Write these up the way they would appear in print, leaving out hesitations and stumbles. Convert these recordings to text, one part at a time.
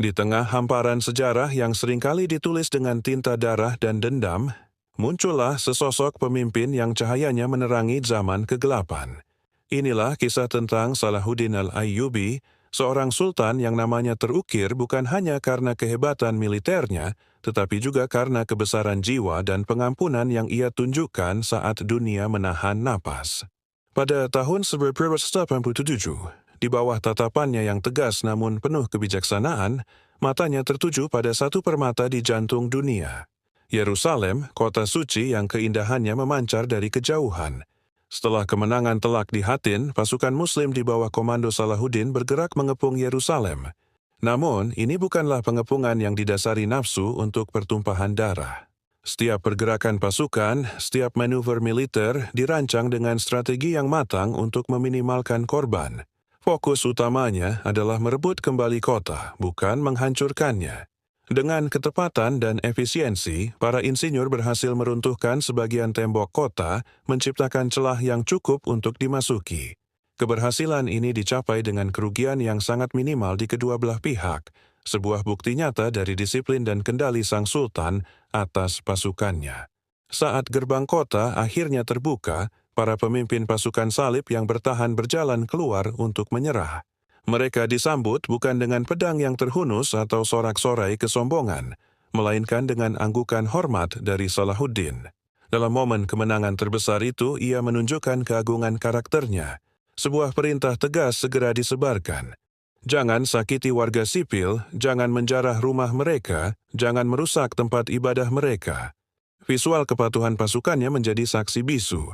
Di tengah hamparan sejarah yang seringkali ditulis dengan tinta darah dan dendam, muncullah sesosok pemimpin yang cahayanya menerangi zaman kegelapan. Inilah kisah tentang Salahuddin al-Ayyubi, seorang sultan yang namanya terukir bukan hanya karena kehebatan militernya, tetapi juga karena kebesaran jiwa dan pengampunan yang ia tunjukkan saat dunia menahan napas. Pada tahun 1987, di bawah tatapannya yang tegas namun penuh kebijaksanaan, matanya tertuju pada satu permata di jantung dunia. Yerusalem, kota suci yang keindahannya memancar dari kejauhan. Setelah kemenangan telak di Hattin, pasukan Muslim di bawah komando Salahuddin bergerak mengepung Yerusalem. Namun, ini bukanlah pengepungan yang didasari nafsu untuk pertumpahan darah. Setiap pergerakan pasukan, setiap manuver militer dirancang dengan strategi yang matang untuk meminimalkan korban. Fokus utamanya adalah merebut kembali kota, bukan menghancurkannya. Dengan ketepatan dan efisiensi, para insinyur berhasil meruntuhkan sebagian tembok kota, menciptakan celah yang cukup untuk dimasuki. Keberhasilan ini dicapai dengan kerugian yang sangat minimal di kedua belah pihak, sebuah bukti nyata dari disiplin dan kendali sang sultan atas pasukannya. Saat gerbang kota akhirnya terbuka, para pemimpin pasukan salib yang bertahan berjalan keluar untuk menyerah. Mereka disambut bukan dengan pedang yang terhunus atau sorak-sorai kesombongan, melainkan dengan anggukan hormat dari Salahuddin. Dalam momen kemenangan terbesar itu, ia menunjukkan keagungan karakternya. Sebuah perintah tegas segera disebarkan. Jangan sakiti warga sipil, jangan menjarah rumah mereka, jangan merusak tempat ibadah mereka. Visual kepatuhan pasukannya menjadi saksi bisu.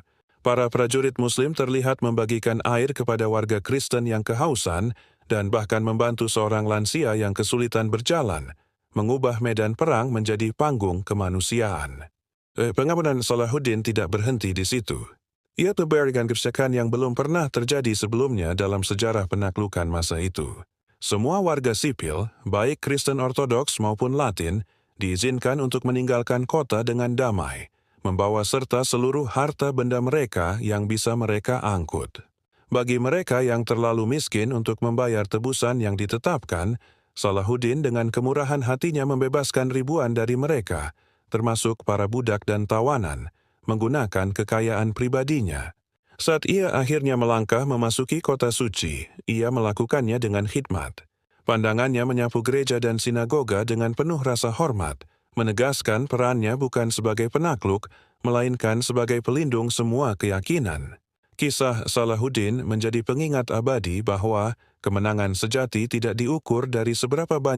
Para prajurit Muslim terlihat membagikan air kepada warga Kristen yang kehausan dan bahkan membantu seorang lansia yang kesulitan berjalan, mengubah medan perang menjadi panggung kemanusiaan. Pengampunan Salahuddin tidak berhenti di situ. Ia memberikan kebijakan yang belum pernah terjadi sebelumnya dalam sejarah penaklukan masa itu. Semua warga sipil, baik Kristen Ortodoks maupun Latin, diizinkan untuk meninggalkan kota dengan damai, membawa serta seluruh harta benda mereka yang bisa mereka angkut. Bagi mereka yang terlalu miskin untuk membayar tebusan yang ditetapkan, Salahuddin dengan kemurahan hatinya membebaskan ribuan dari mereka, termasuk para budak dan tawanan, menggunakan kekayaan pribadinya. Saat ia akhirnya melangkah memasuki kota suci, ia melakukannya dengan khidmat. Pandangannya menyapu gereja dan sinagoga dengan penuh rasa hormat, menegaskan perannya bukan sebagai penakluk, melainkan sebagai pelindung semua keyakinan. Kisah Salahuddin menjadi pengingat abadi bahwa kemenangan sejati tidak diukur dari seberapa banyak